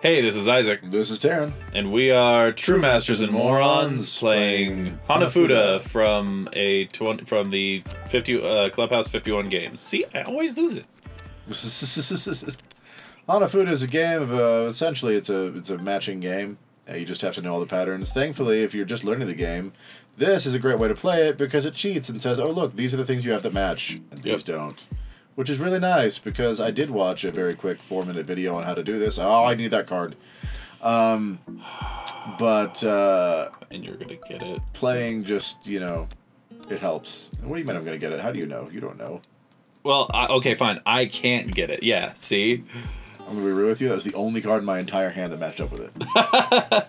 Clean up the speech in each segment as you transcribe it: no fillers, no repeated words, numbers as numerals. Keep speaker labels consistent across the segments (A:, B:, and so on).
A: Hey, this is Isaac.
B: This is Tarren.
A: And we are True Masters and Morons playing Hanafuda from the Clubhouse 51 games. See, I always lose it.
B: Hanafuda is a game of essentially it's a matching game. You just have to know all the patterns. Thankfully, if you're just learning the game, this is a great way to play it because it cheats and says, "Oh look, these are the things you have that match, and these don't." Which is really nice, because I did watch a very quick 4-minute video on how to do this. Oh, I need that card. And
A: you're gonna get it.
B: Playing just, you know, it helps. What do you mean I'm gonna get it? How do you know? You don't know.
A: Well, okay, fine. I can't get it. Yeah, see?
B: I'm gonna be real with you. That was the only card in my entire hand that matched up with it.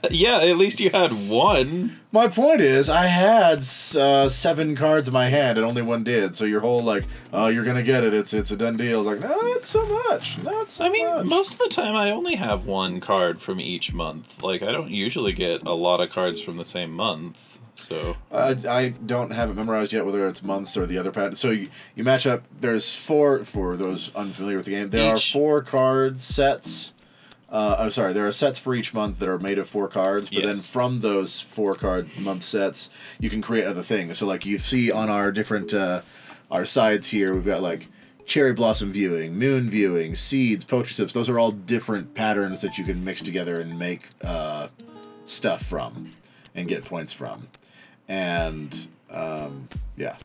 A: Yeah, at least you had one.
B: My point is, I had 7 cards in my hand and only one did. So your whole like, oh, you're gonna get it. It's a done deal. It's like, no, not so much. Not so much.
A: I mean, most of the time I only have one card from each month. Like, I don't usually get a lot of cards from the same month. So
B: I don't have it memorized yet, whether it's months or the other pattern. So you match up. There's 4 for those unfamiliar with the game. There are 4 card sets. I'm sorry. There are sets for each month that are made of 4 cards. But then from those 4 card month sets, you can create other things. So like you see on our different our sides here, we've got like cherry blossom viewing, moon viewing, seeds, poetry sips. Those are all different patterns that you can mix together and make stuff from and get points from. And, yeah.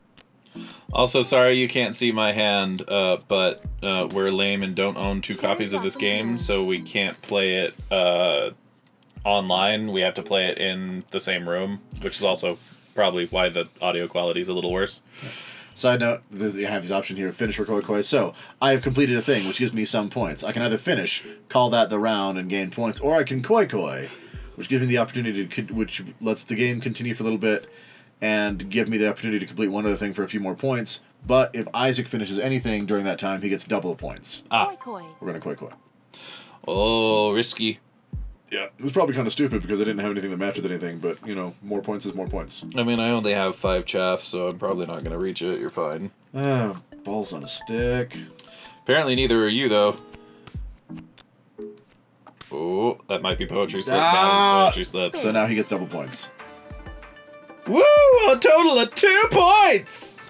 A: Also, sorry you can't see my hand, but we're lame and don't own 2 copies of this game, so we can't play it online. We have to play it in the same room, which is also probably why the audio quality is a little worse.
B: Side note, you have this option here, finish or koi koi. So, I have completed a thing, which gives me some points. I can either finish, call that the round, and gain points, or I can koi koi, which gives me the opportunity to, which lets the game continue for a little bit and give me the opportunity to complete one other thing for a few more points. But if Isaac finishes anything during that time, he gets double the points.
C: Koi koi.
B: We're going to koi koi.
A: Oh, risky.
B: Yeah, it was probably kind of stupid because I didn't have anything that matched with anything, but, you know, more points is more points.
A: I mean, I only have 5 chaff, so I'm probably not going to reach it. You're fine.
B: Balls on a stick.
A: Apparently neither are you, though. Oh, that might be poetry slip. That was poetry slips.
B: So now he gets double points.
A: Woo! A total of 2 points!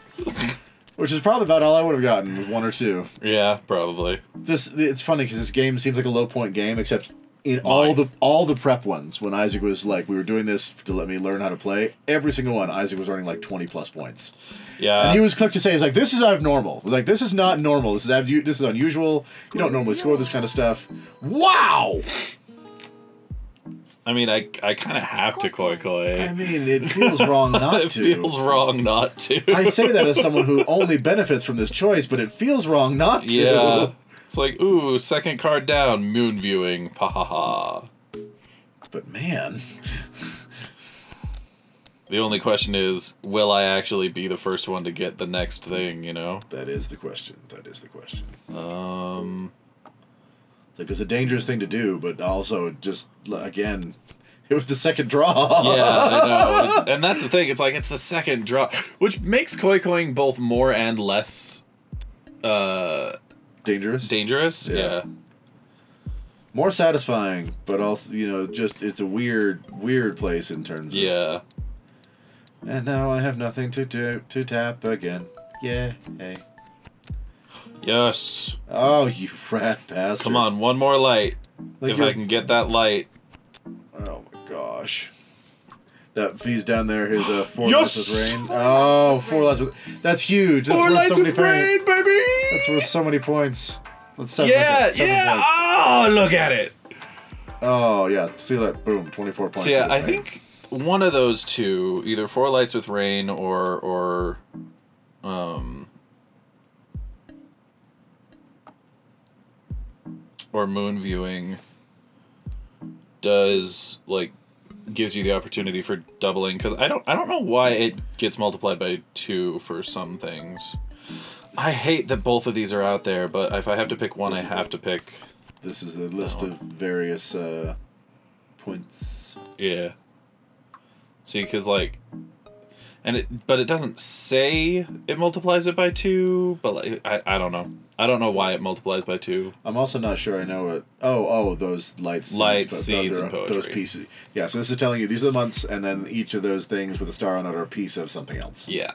B: Which is probably about all I would have gotten, with 1 or 2.
A: Yeah, probably.
B: It's funny because this game seems like a low point game, except in all the prep ones, when Isaac was like, we were doing this to let me learn how to play, every single one, Isaac was earning like 20+ points.
A: Yeah.
B: And he was quick to say, he's like, this is abnormal. He was like, this is not normal. This is unusual. You don't normally score this kind of stuff. Wow!
A: I mean, I kind of have to koi koi.
B: I mean, it feels wrong not to.
A: It feels wrong not to.
B: I say that as someone who only benefits from this choice, but it feels wrong not to.
A: Yeah. It's like, ooh, second card down, moon viewing, pa ha ha.
B: But man.
A: The only question is, will I actually be the first one to get the next thing, you know?
B: That is the question. That is the question. Like, it's a dangerous thing to do, but also just, again, it was the second draw.
A: Yeah, I know. And that's the thing. It's like, it's the second draw, which makes koi-koing both more and less
B: dangerous.
A: Dangerous, yeah.
B: More satisfying, but also, you know, just, it's a weird place in terms of...
A: Yeah.
B: And now I have nothing to tap again. Yeah, hey.
A: Yes.
B: Oh, you rat bastard.
A: Come on, one more light. Like if I can get that light.
B: Oh my gosh. That fees down there his 4 lights with rain. Oh, 4 lights with... That's huge. That's
A: 4 lights with rain, baby!
B: That's worth so many points. Let's 7 points.
A: Oh, look at it.
B: Oh, yeah. See that? Boom. 24 points.
A: So yeah, I think one of those 2, either 4 lights with rain or moon viewing does, like, gives you the opportunity for doubling, because I don't know why it gets multiplied by 2 for some things. I hate that both of these are out there, but if I have to pick one, I have to pick...
B: This is a list of various points.
A: Yeah. See, because, like... but it doesn't say it multiplies it by 2, but like, I don't know. I don't know why it multiplies by 2.
B: I'm also not sure I know it. Oh, those lights,
A: seeds, and poetry.
B: Those pieces. Yeah, so this is telling you these are the months, and then each of those things with a star on it are a piece of something else.
A: Yeah.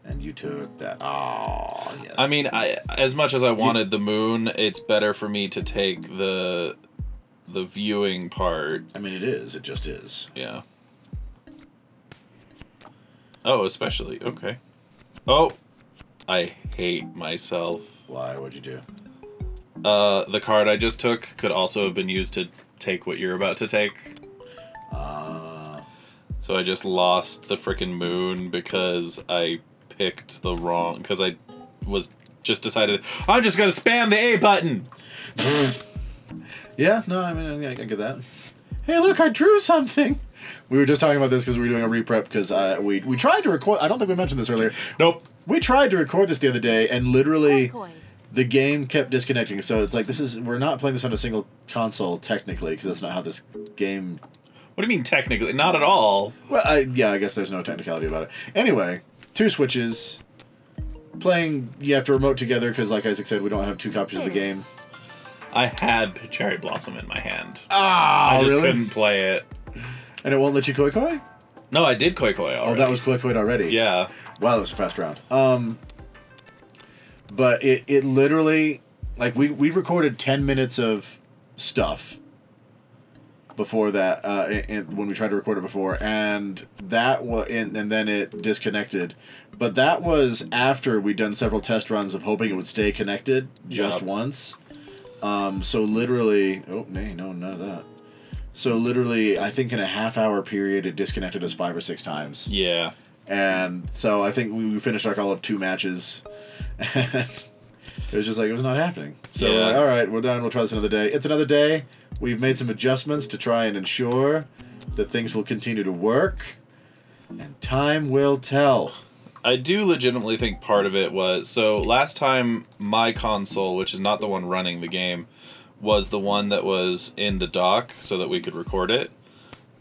B: And you took that. Oh, yes.
A: I mean, as much as I wanted the moon, it's better for me to take the viewing part.
B: I mean, it is. It just is.
A: Yeah. Oh, especially. Okay. Oh, I hate myself.
B: Why? What'd you do?
A: The card I just took could also have been used to take what you're about to take. So I just lost the frickin' moon because I picked the wrong... Because I was just decided, I'm just gonna spam the A button!
B: Yeah, no, I mean, I get that. Hey, look, I drew something! We were just talking about this because we were doing a re-prep because we tried to record... I don't think we mentioned this earlier.
A: Nope.
B: We tried to record this the other day, and literally the game kept disconnecting. So it's like, we're not playing this on a single console, technically, because that's not how this game...
A: What do you mean, technically? Not at all.
B: Well, I guess there's no technicality about it. Anyway, 2 switches. Playing, you have to remote together, because like Isaac said, we don't have 2 copies of the game.
A: I had Cherry Blossom in my hand.
B: I
A: just couldn't play it.
B: And it won't let you koi koi?
A: No, I did koi koi already.
B: Oh, that was koi koi already?
A: Yeah.
B: Wow, that was a fast round. But it literally, like, we recorded 10 minutes of stuff before that, when we tried to record it before, and that and then it disconnected. But that was after we'd done several test runs of hoping it would stay connected just once. So literally, none of that. So literally, I think in a half-hour period, it disconnected us 5 or 6 times.
A: Yeah.
B: And so I think we finished our call of 2 matches. And it was just like, it was not happening. So we're like, all right, we're done. We'll try this another day. It's another day. We've made some adjustments to try and ensure that things will continue to work. And time will tell.
A: I do legitimately think part of it was... So last time, my console, which is not the one running the game, was the one that was in the dock so that we could record it.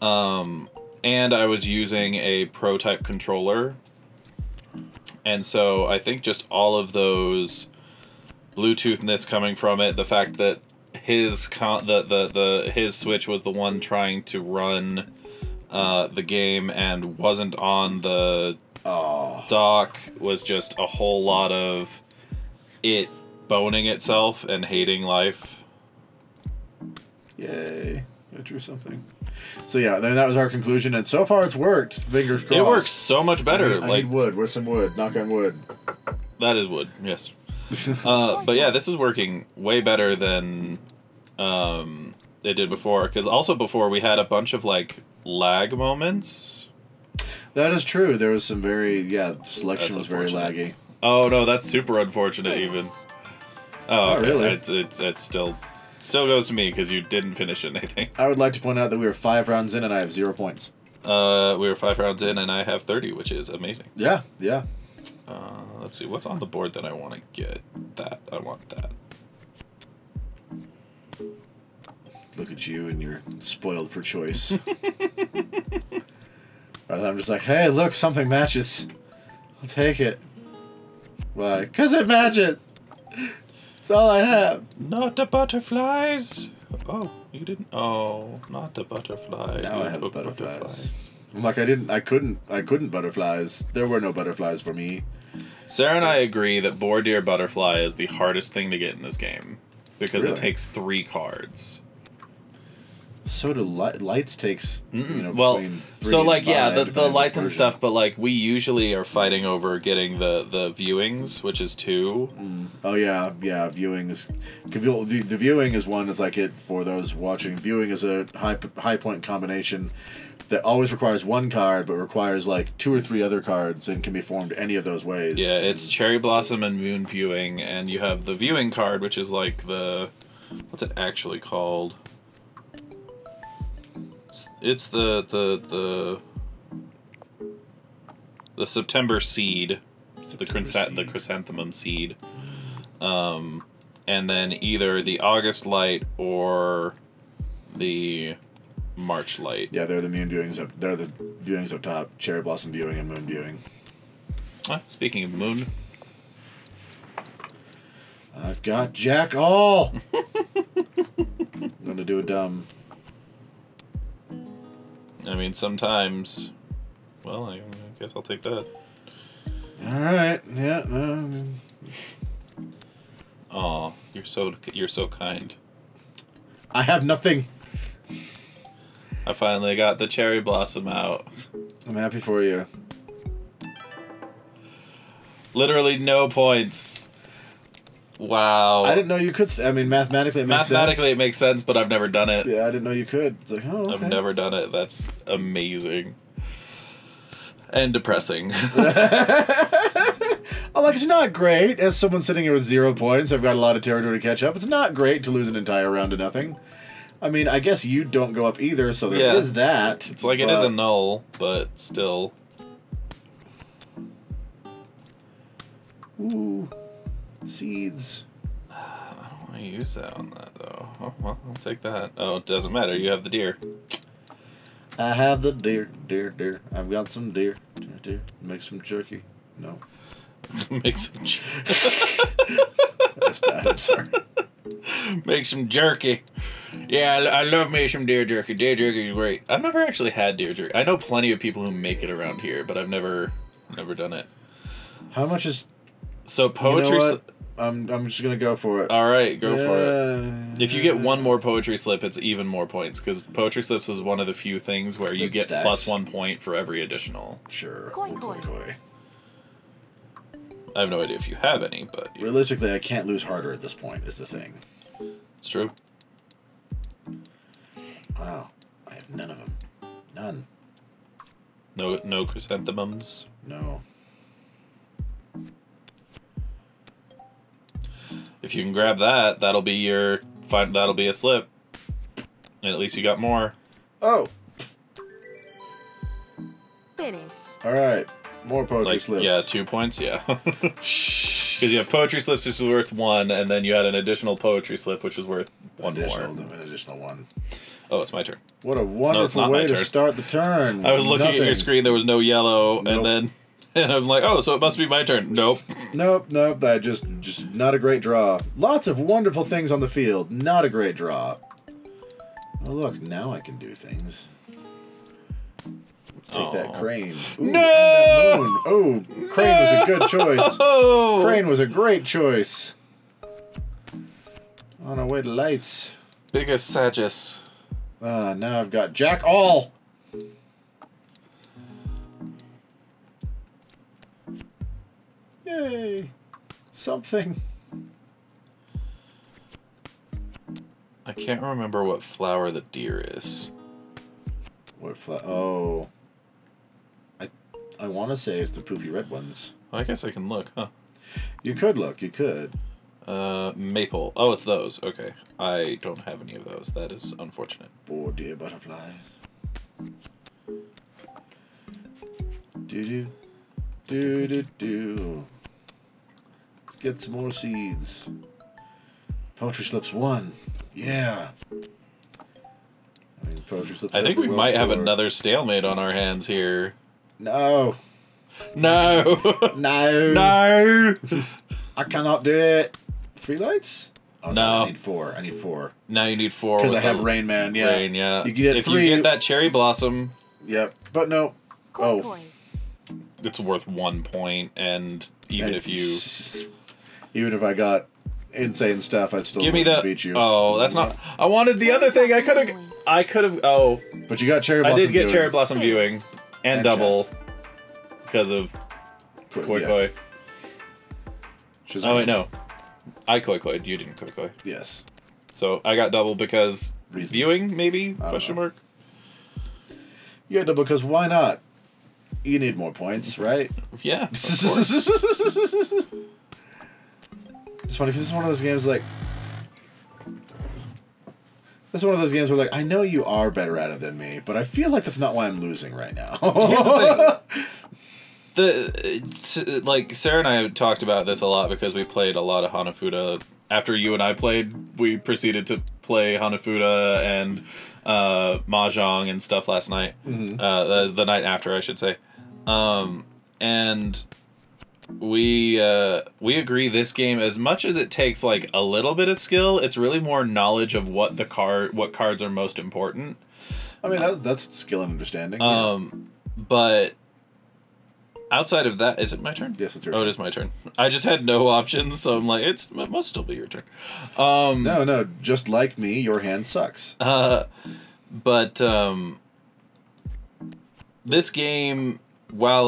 A: And I was using a Pro-type controller. And so I think just all of those Bluetoothness coming from it, the fact that his his Switch was the one trying to run the game and wasn't on the dock was just a whole lot of it boning itself and hating life.
B: Yay. I drew something. So yeah, then that was our conclusion, and so far it's worked. Fingers crossed.
A: It works so much better.
B: I need wood. Where's some wood? Knock on wood.
A: That is wood, yes. But yeah, this is working way better than it did before. Because also before we had a bunch of like lag moments.
B: That is true. There was some selection was very laggy.
A: Oh no, that's super unfortunate even. Oh, okay.
B: Really?
A: It's still goes to me because you didn't finish anything.
B: I would like to point out that we were 5 rounds in and I have 0 points.
A: We were 5 rounds in and I have 30, which is amazing.
B: Yeah.
A: Let's see, what's on the board that I want to get? I want that.
B: Look at you and you're spoiled for choice. I'm just like, hey, look, something matches. I'll take it. Why? Because it matches. That's all I have.
A: Not the butterflies. Oh, you didn't. Oh, not the butterflies.
B: Now I have butterflies. I'm like, I couldn't butterflies. There were no butterflies for me.
A: Sarah and I agree that Boar Deer Butterfly is the hardest thing to get in this game because it takes 3 cards.
B: So do lights takes,
A: well, so like, the lights and stuff, but like we usually are fighting over getting the viewings, which is 2.
B: Oh yeah, viewing is, the viewing is one is like it for those watching. Viewing is a high point combination that always requires 1 card, but requires like 2 or 3 other cards and can be formed any of those ways.
A: Yeah, it's Cherry Blossom and Moon Viewing, and you have the viewing card, which is like the, what's it actually called? It's the September seed, the chrysanthemum seed, and then either the August light or the March Light.
B: Yeah, they're the moon viewings up. They're the viewings up top. Cherry blossom viewing and moon viewing.
A: Speaking of moon,
B: I've got Jack all. I'm gonna do a dumb.
A: I mean, sometimes. Well, I guess I'll take that.
B: All right. Yeah. No.
A: Aw, you're so kind.
B: I have nothing.
A: I finally got the cherry blossom out.
B: I'm happy for you.
A: Literally no points. Wow.
B: I didn't know you could. I mean, mathematically it makes sense.
A: Mathematically it makes sense, but I've never done it.
B: Yeah, I didn't know you could. It's like, oh, okay.
A: I've never done it. That's amazing. And depressing.
B: I'm like, it's not great. As someone sitting here with 0 points, I've got a lot of territory to catch up. It's not great to lose an entire round to nothing. I mean, I guess you don't go up either, so there is that.
A: It's like it is a null, but still.
B: Ooh. Seeds.
A: I don't want to use that on that, though. Oh, well, I'll take that. Oh, it doesn't matter. You have the deer.
B: I have the deer. I've got some deer. Deer. Make some jerky. No.
A: Make some
B: That's bad, I'm sorry.
A: Make some jerky. Yeah, I love me some deer jerky. Deer jerky is great. I've never actually had deer jerky. I know plenty of people who make it around here, but I've never done it.
B: How much is...
A: So poetry...
B: You know what? I'm just gonna go for it.
A: All right, go for it. If you get one more poetry slip, it's even more points, because poetry slips was one of the few things where you get
B: stacks.
A: plus 1 point for every additional.
B: Sure.
C: Koi koi.
A: I have no idea if you have any, but...
B: Realistically, I can't lose harder at this point, is the thing.
A: It's true.
B: Wow. I have none of them. None.
A: No chrysanthemums?
B: No.
A: If you can grab that, that'll be your... That'll be a slip. And at least you got more.
B: Oh!
C: Finish.
B: Alright. More poetry slips.
A: Yeah, 2 points, yeah. Because you have poetry slips, which is worth 1, and then you had an additional poetry slip, which is worth one more.
B: An additional 1.
A: Oh, it's my turn.
B: What a wonderful way to start the turn.
A: I was looking at your screen, there was no yellow,
B: Nope.
A: and I'm like, oh, so it must be my turn. Nope.
B: Nope. That just not a great draw. Lots of wonderful things on the field. Not a great draw. Oh, look, now I can do things. Let's take that crane. Ooh,
A: No!
B: that moon. Oh, crane was a good choice.
A: Oh!
B: Crane was a great choice. On our way to lights.
A: Biggest Sagittarius.
B: Now I've got Jack all. Yay. Something.
A: I can't remember what flower the deer is.
B: What oh. I want to say it's the poofy red ones.
A: Well, I guess I can look, huh?
B: You could look, you could.
A: Maple. Oh, it's those. Okay. I don't have any of those. That is unfortunate.
B: Oh dear butterfly. Do-do. Do-do-do. Let's get some more seeds. Poetry slips 1. Yeah. I mean, poetry slips
A: I think we might have
B: board.
A: another stalemate on our hands here.
B: No.
A: No!
B: No.
A: No!
B: I cannot do it. 3 lights? Oh,
A: No.
B: I need 4. I need 4.
A: Now you need 4.
B: Because I
A: with
B: have
A: the
B: Rain Man, yeah.
A: Rain, yeah.
B: You get
A: if
B: 3.
A: you get that cherry blossom,
B: Yep. But no.
C: Koi koi.
A: it's worth 1 point, and even if you...
B: Even if I got insane stuff, I'd still
A: Give me the...
B: beat you.
A: Oh, that's not... I wanted the other thing. I could have... Oh.
B: But you got Cherry Blossom
A: I did get
B: viewing.
A: cherry blossom viewing. And double. Because of Koi
B: Yeah.
A: Koi.
B: Shazam.
A: Oh, wait, no. I Koi Koi'd. You didn't Koi Koi.
B: Yes.
A: So I got double because...
B: Reasons.
A: Viewing, maybe?
B: don't
A: Question
B: know.
A: mark?
B: You got double because why not? You need more points, right?
A: Yeah, of course.
B: It's funny because it's one of those games like... It's one of those games where like, I know you are better at it than me, but I feel like that's not why I'm losing right now.
A: Here's the thing. Like, Sarah and I talked about this a lot because we played a lot of Hanafuda. After you and I played, we proceeded to play Hanafuda and Mahjong and stuff last night. The night after, I should say. And we agree this game, as much as it takes like a little bit of skill, it's really more knowledge of what cards are most important.
B: I mean, that's skill and understanding.
A: But outside of that, is it my turn?
B: Yes, it's your
A: turn. Oh, it is my turn. I just had no options, so I'm like, it must still be your turn.
B: No, just like me, your hand sucks.
A: But this game, while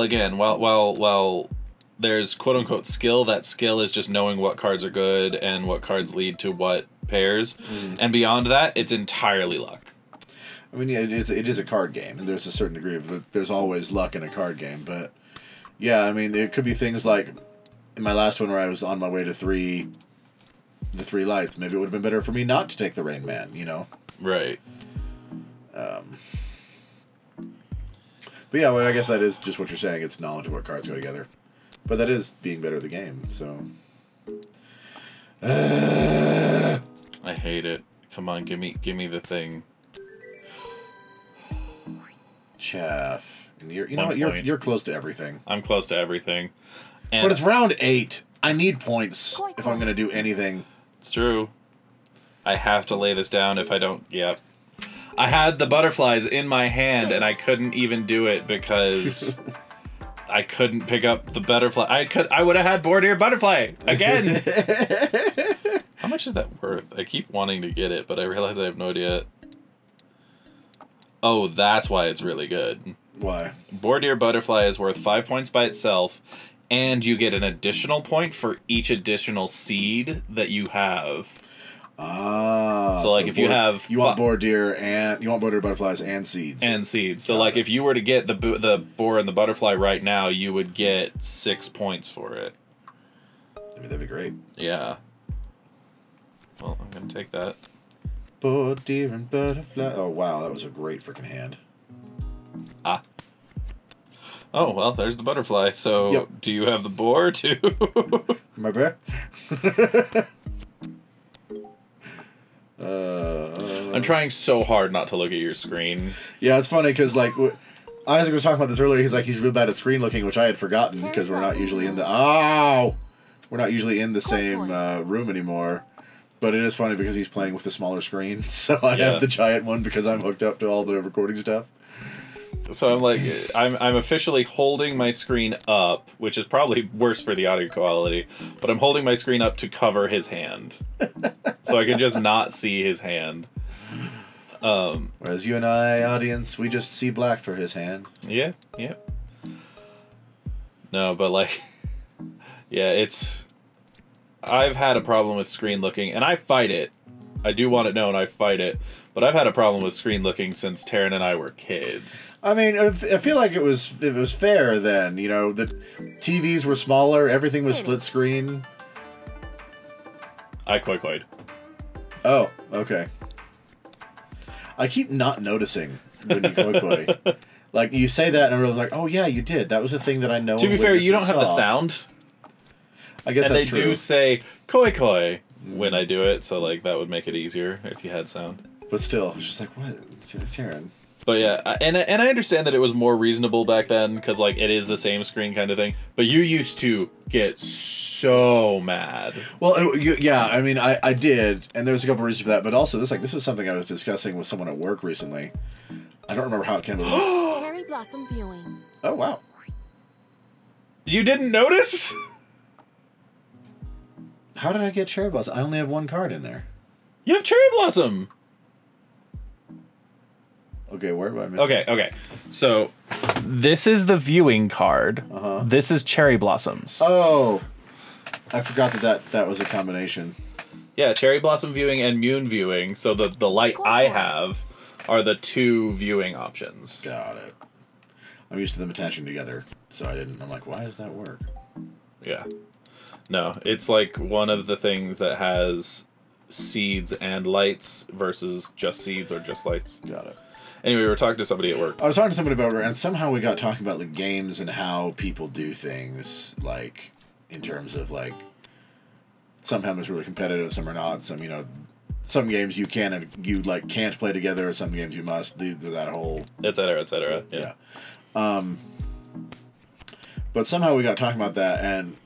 A: there's quote unquote skill, that skill is just knowing what cards are good and what cards lead to what pairs, and beyond that, it's entirely luck.
B: I mean, yeah, it is a card game, and there's a certain degree of there's always luck in a card game, but yeah, I mean, it could be things like in my last one where I was on my way to the three lights. Maybe it would have been better for me not to take the Rain Man, you know?
A: Right.
B: But yeah, well, I guess that is just what you're saying. It's knowledge of what cards go together. But that is being better at the game, so.
A: I hate it. Come on, give me the thing.
B: Chaff. And you know what? You're close to everything.
A: I'm close to everything. And
B: but it's round 8. I need points if I'm going to do anything.
A: It's true. I have to lay this down if I don't. Yep. I had the butterflies in my hand and I couldn't even do it because I couldn't pick up the butterfly. I would have had Bordeaux Butterfly again. How much is that worth? I keep wanting to get it, but I realize I have no idea. Oh, that's why it's really good.
B: Why?
A: Bordeaux Butterfly is worth 5 points by itself, and you get an additional point for each additional seed that you have.
B: Ah.
A: So like if you have...
B: You want Bordeaux Butterflies and seeds.
A: And seeds. So like if you were to get the boar and the butterfly right now, you would get 6 points for it.
B: That'd be great.
A: Yeah. Well, I'm going to take that.
B: Bordeaux and butterfly. Oh, wow. That was a great freaking hand.
A: Ah. Oh, well, there's the butterfly. So,
B: yep.
A: Do you have the boar, too?
B: My bear?
A: I'm trying so hard not to look at your screen.
B: Yeah, it's funny, because, like, Isaac was talking about this earlier. He's like, he's real bad at screen looking, which I had forgotten, because we're not usually in the... Ow! We're not usually in the same room anymore. But it is funny because he's playing with the smaller screen, so I have the giant one because I'm hooked up to all the recording stuff.
A: So I'm like, I'm officially holding my screen up, which is probably worse for the audio quality, but I'm holding my screen up to cover his hand. So I can just not see his hand.
B: Whereas you and I, audience, we just see black for his hand.
A: Yeah. No, but like, yeah, it's... I've had a problem with screen looking, and I fight it. I do want it known, I fight it. But I've had a problem with screen looking since Tarren and I were kids.
B: I mean, I feel like it was fair then. You know, the TVs were smaller, everything was split screen.
A: I quite.
B: Oh, okay. I keep not noticing when you koi. Like, you say that, and I'm really like, oh yeah, you did. That was a thing that I know.
A: To be fair, you don't have the sound.
B: I guess
A: and
B: that's true.
A: And they do say koi when I do it, so like that would make it easier if you had sound.
B: But still, it's just like, what? Tarren.
A: But yeah, and I understand that it was more reasonable back then, because like it is the same screen kind of thing. But you used to get so mad.
B: Well, yeah, I mean, I did, and there's a couple reasons for that. But also, this was something I was discussing with someone at work recently. I don't remember how it came about.
C: Cherry blossom viewing.
B: Oh, wow.
A: You didn't notice?
B: How did I get Cherry Blossom? I only have one card in there.
A: You have Cherry Blossom!
B: Okay, where am I missing?
A: Okay. So, this is the viewing card. This is Cherry Blossoms.
B: Oh! I forgot that was a combination.
A: Yeah, Cherry Blossom viewing and Moon viewing. So the light I have are the two viewing options.
B: Got it. I'm used to them attaching together, so I'm like, why does that work?
A: Yeah. No, it's like one of the things that has seeds and lights versus just seeds or just lights.
B: Got it.
A: Anyway, we were talking to somebody at work.
B: I was talking to somebody about it, and somehow we got talking about the games and how people do things, like, in terms of, like, sometimes it's really competitive, some are not, some some games you can and you like can't play together, or some games you must. That whole
A: etc. etc. Yeah.
B: But somehow we got talking about that, and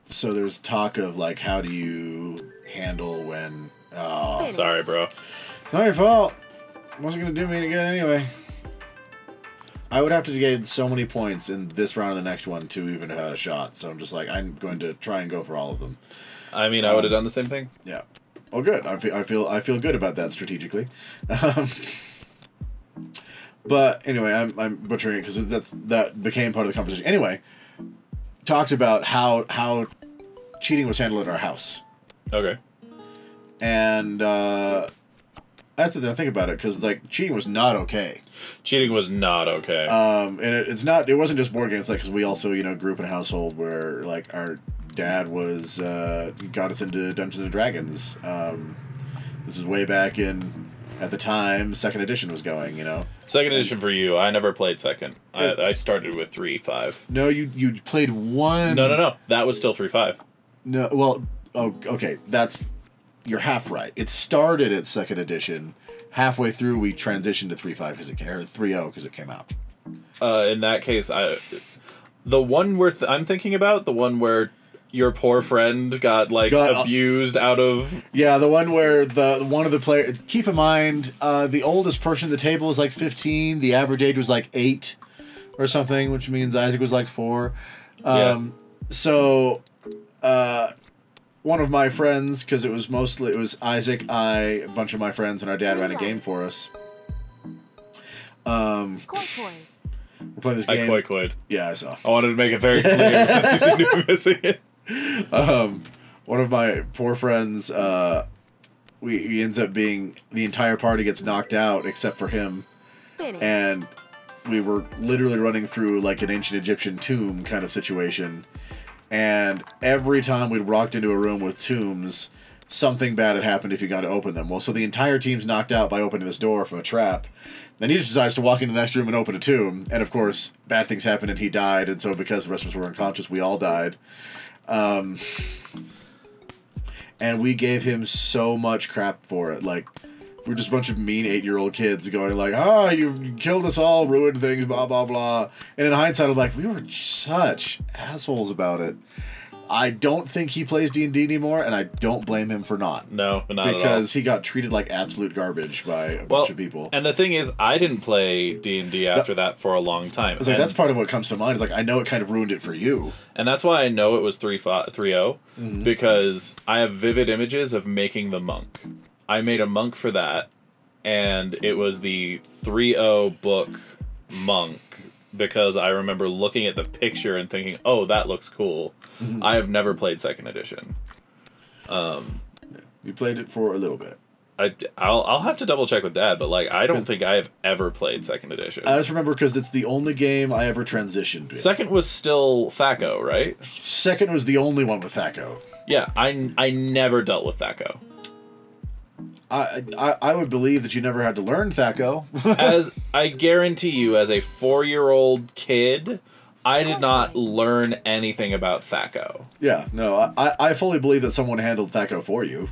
B: so there's talk of like, how do you handle when? Oh,
A: sorry, bro.
B: Not your fault. Wasn't gonna do me any good anyway. I would have to gain so many points in this round and the next one to even have had a shot. So I'm just like, I'm going to try and go for all of them.
A: I mean, I would have done the same thing.
B: Yeah. Oh, good. I feel good about that strategically. But anyway, I'm butchering it because that became part of the conversation. Anyway, talked about how cheating was handled at our house.
A: Okay.
B: And I sit there and think about it, because like cheating was not okay.
A: Cheating was not okay.
B: And it's not. It wasn't just board games, like, because we also grew up in a household where like our dad was got us into Dungeons and Dragons. This was way back at the time second edition was going.
A: Second edition for you. I never played second. I started with 3.5.
B: No, you played one.
A: No. That was still 3.5.
B: No, well, okay, you're half right. It started at second edition. Halfway through, we transitioned to 3.5 because it or 3.0 because it came out.
A: In that case, the one where I'm thinking about, the one where your poor friend got abused out of.
B: Yeah, the one where one of the players. Keep in mind, the oldest person at the table was like 15. The average age was like 8 or something, which means Isaac was like 4. So, one of my friends, because it was Isaac, a bunch of my friends, and our dad ran a game for us.
C: Koi.
B: We're playing this game.
A: I koi-koid.
B: Yeah, I saw.
A: I wanted to make it very clear since you seem to be missing it.
B: One of my poor friends, he ends up being, the entire party gets knocked out except for him. And we were literally running through like an ancient Egyptian tomb kind of situation. And every time we'd walked into a room with tombs, something bad had happened if you got to open them. Well, so the entire team's knocked out by opening this door from a trap. Then he just decides to walk into the next room and open a tomb. And of course, bad things happened and he died. And so because the rest of us were unconscious, we all died. And we gave him so much crap for it. Like, we're just a bunch of mean 8-year-old kids going like, you killed us all, ruined things, blah, blah, blah. And in hindsight, I'm like, we were such assholes about it. I don't think he plays D&D anymore, and I don't blame him for not.
A: No, not at all.
B: Because he got treated like absolute garbage by a bunch of people.
A: And the thing is, I didn't play D&D after that for a long time.
B: It's like, that's part of what comes to mind. Is like, I know it kind of ruined it for you.
A: And that's why I know it was 3.0, because I have vivid images of making the monk. I made a monk for that, and it was the 3.0 book monk, because I remember looking at the picture and thinking, oh, that looks cool. I have never played second edition.
B: You played it for a little bit.
A: I'll have to double check with Dad, but like I don't think I have ever played second edition.
B: I just remember because it's the only game I ever transitioned to.
A: Second was still Thaco, right?
B: Second was the only one with Thaco.
A: Yeah, I never dealt with Thaco.
B: I would believe that you never had to learn Thaco.
A: As I guarantee you, as a 4-year-old kid, I did not learn anything about Thaco.
B: Yeah, no, I fully believe that someone handled Thaco for you.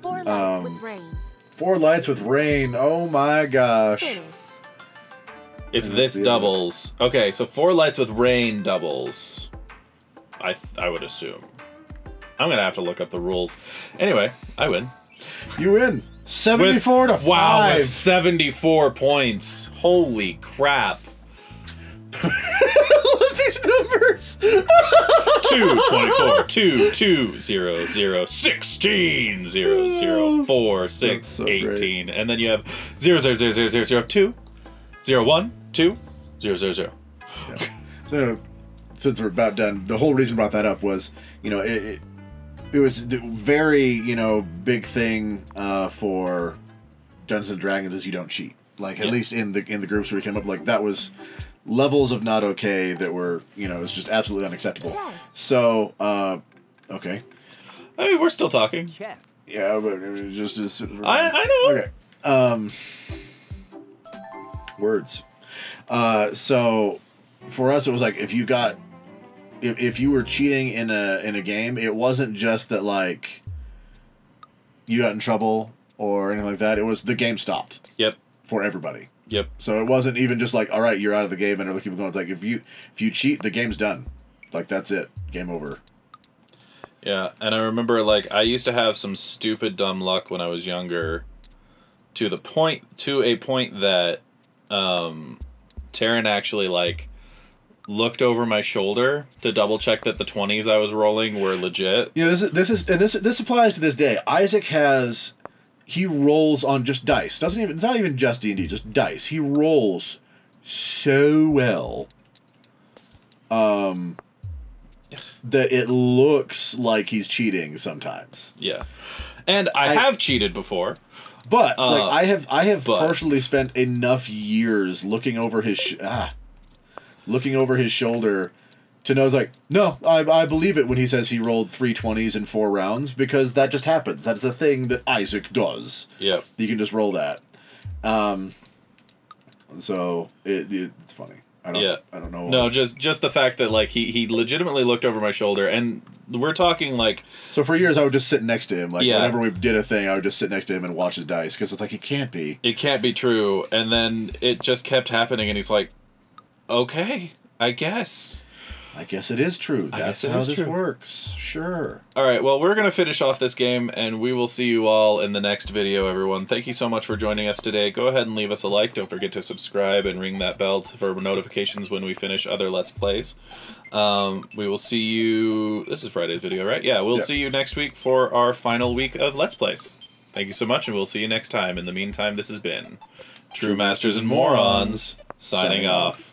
C: 4 lights with rain.
B: 4 lights with rain. Oh my gosh.
C: Finish.
A: If this doubles, okay, so 4 lights with rain doubles. I would assume. I'm gonna have to look up the rules. Anyway, I win.
B: You win. 74 to 5.
A: Wow, with 74 points. Holy crap.
B: I love these numbers.
A: 2, 24, 2, 2, 0, 0, 16, 0, 0, 4, 6,
B: so
A: 18. Great. And then you have 0, 0, 0, 0, 0, 0, 2, 0, 1, 2, 0, 0, 0.
B: Yeah. So, since we're about done, the whole reason I brought that up was, it was the very, big thing for Dungeons and Dragons is you don't cheat. Like, at least in the groups where we came up, like, that was levels of not okay that were, it's just absolutely unacceptable. Yes. So, okay.
A: I mean, we're still talking.
D: Chess.
B: Yeah, but it was just as...
A: I
B: know. Okay. Words. So, for us, it was like, if you were cheating in a game, it wasn't just that, like, you got in trouble or anything like that. It was the game stopped.
A: Yep.
B: For everybody.
A: Yep.
B: So it wasn't even just like, all right, you're out of the game, and other people going. It's like if you cheat, the game's done. Like that's it, game over.
A: Yeah, and I remember like I used to have some stupid dumb luck when I was younger, to a point that Tarren actually like looked over my shoulder to double check that the 20s I was rolling were legit.
B: You know, this applies to this day. Isaac he rolls on just dice. It's not even just D&D, just dice. He rolls so well. That it looks like he's cheating sometimes.
A: Yeah. And I have cheated before.
B: But like I have partially spent enough years looking over his shoulder to know, it's like, no, I believe it when he says he rolled 3 20s in 4 rounds, because that just happens. That's a thing that Isaac does.
A: Yep.
B: You can just roll that. So it's funny. I don't know.
A: No, just the fact that like he legitimately looked over my shoulder, and we're talking like.
B: So for years I would just sit next to him, like whenever we did a thing, I would just sit next to him and watch his dice, because it's like it can't be
A: true, and then it just kept happening, and he's like, okay, I guess
B: it is true. That's how this works. Sure.
A: All right, well, we're going to finish off this game, and we will see you all in the next video, everyone. Thank you so much for joining us today. Go ahead and leave us a like. Don't forget to subscribe and ring that bell for notifications when we finish other Let's Plays. We will see you... This is Friday's video, right? Yeah, we'll see you next week for our final week of Let's Plays. Thank you so much, and we'll see you next time. In the meantime, this has been True Masters and Morons, signing off.